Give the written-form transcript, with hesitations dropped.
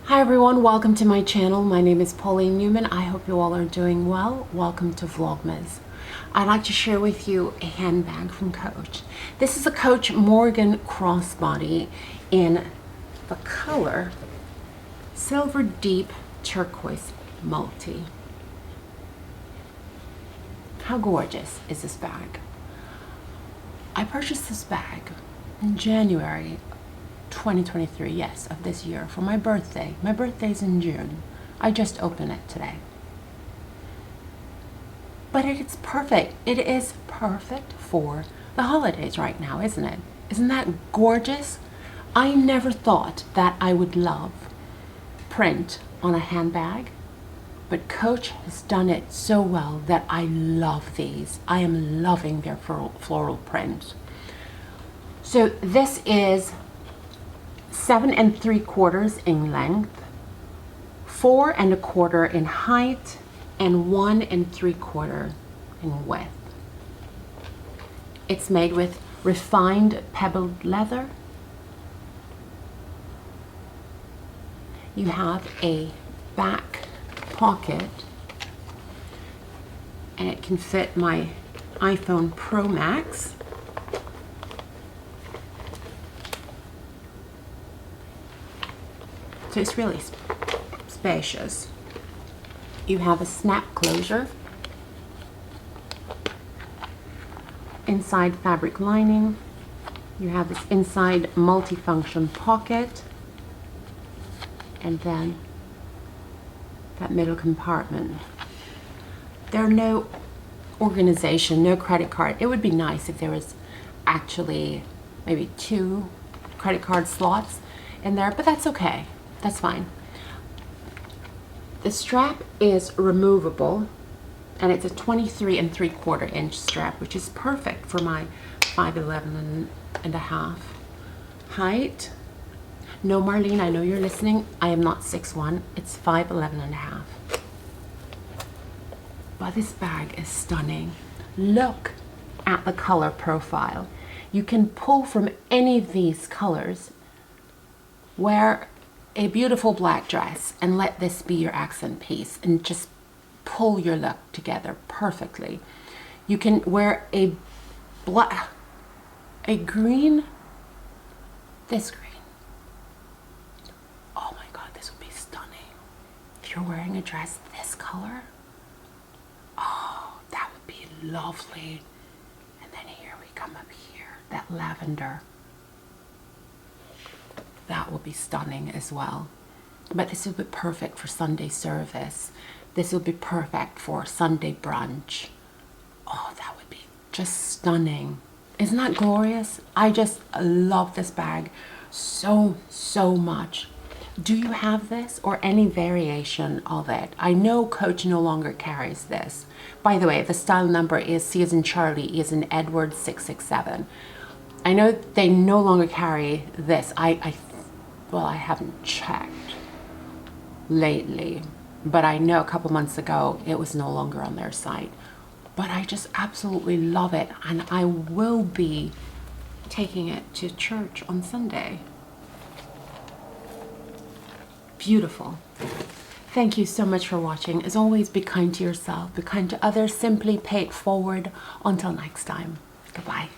Hi everyone, welcome to my channel. My name is Pauline Newman. I hope you all are doing well. Welcome to Vlogmas. I'd like to share with you a handbag from Coach. This is a Coach Morgan Crossbody in the color Silver Deep Turquoise Multi. How gorgeous is this bag? I purchased this bag in January 2023, yes, of this year, for my birthday. My birthday's in June. I just opened it today. But it's perfect. It is perfect for the holidays right now, isn't it? Isn't that gorgeous? I never thought that I would love print on a handbag, but Coach has done it so well that I love these. I am loving their floral print. So this is 7 3/4 in length, 4 1/4 in height, and 1 3/4 in width. It's made with refined pebble leather. You have a back pocket, and it can fit my iPhone Pro Max. So it's really spacious. You have a snap closure, inside fabric lining. You have this inside multifunction pocket, and then that middle compartment. There are no organization, no credit card. It would be nice if there was actually maybe 2 credit card slots in there, but that's okay. That's fine. The strap is removable, and it's a 23 3/4 inch strap, which is perfect for my 5'11 and a half height. No, Marlene, I know you're listening. I am not 6'1". It's 5'11 and a half. But this bag is stunning. Look at the color profile. You can pull from any of these colors. Wear a beautiful black dress and let this be your accent piece and just pull your look together perfectly. You can wear a green, this green. Oh my God, this would be stunning. If you're wearing a dress this color, oh, that would be lovely. And then here we come up here, that lavender. That will be stunning as well. But this will be perfect for Sunday service. This will be perfect for Sunday brunch. Oh, that would be just stunning. Isn't that glorious? I just love this bag so much. Do you have this or any variation of it? I know Coach no longer carries this. By the way, the style number is C as in Charlie, E as in Edward 667. I know they no longer carry this. Well, I haven't checked lately, but I know a couple months ago it was no longer on their site. But I just absolutely love it, and I will be taking it to church on Sunday. Beautiful. Thank you so much for watching. As always, be kind to yourself, be kind to others, simply pay it forward. Until next time, goodbye.